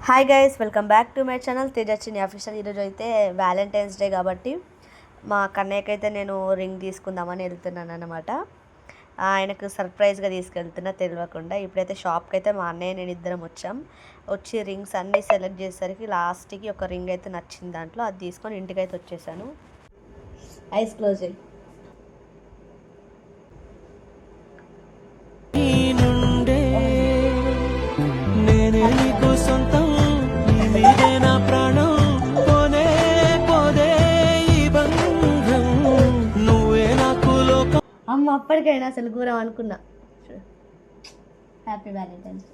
Hi guys, welcome back to my channel Tejaswini official. ఈరోజు అయితే Valentine's day కాబట్టి మా కన్నయ్యకి అయితే నేను రింగ్ తీసుకుందామని వెళ్తున్నాను అనమాట. ఆయనకు సర్ప్రైజ్గా తీసుకెళ్తున్నా తెలియకుండా. ఇప్పుడైతే షాప్కి అయితే మా అన్నయ్య నేను ఇద్దరం వచ్చి రింగ్స్ అన్నీ సెలెక్ట్ చేసేసరికి లాస్ట్కి ఒక రింగ్ అయితే నచ్చింది దాంట్లో. అది తీసుకొని ఇంటికి అయితే వచ్చేసాను. ఐస్ క్లోజ్ అయ్యి అమ్మ అప్పటికైనా అసలు ఘోరం అనుకున్నా. Happy Valentine's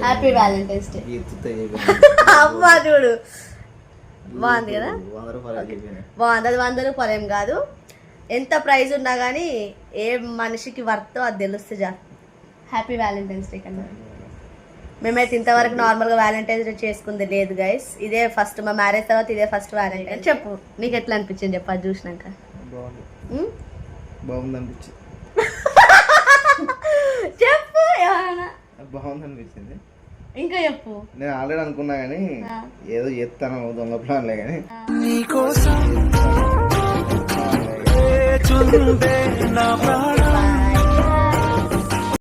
happy Valentine's day. అమ్మ చూడు బాగుంది కదా, బాగుంది. అది 100 రూపాయలు ఏం కాదు, ఎంత ప్రైజ్ ఉన్నా కానీ ఏ మనిషికి వర్తో అది తెలుస్తుంది జా. హ్యాపీ వ్యాలంటైన్స్ డే కన్నా. మేమైతే ఇంతవరకు నార్మల్గా వ్యాలంటైన్స్ డే చేసుకుంది లేదు గైస్. ఇదే ఫస్ట్, మా మ్యారేజ్ తర్వాత ఇదే ఫస్ట్ వ్యాలంటైన్. చెప్పు నీకు ఎట్లా అనిపించింది చెప్పు అది చూసినాక. బాగుంది అనిపించింది. చెప్పు ఏమన్నా బాగుంది అనిపించింది. ఇంకా చెప్పు. నేను ఆల్రెడీ అనుకున్నా కానీ ఏదో చేస్తాను దొంగ ప్లాన్లే కానీ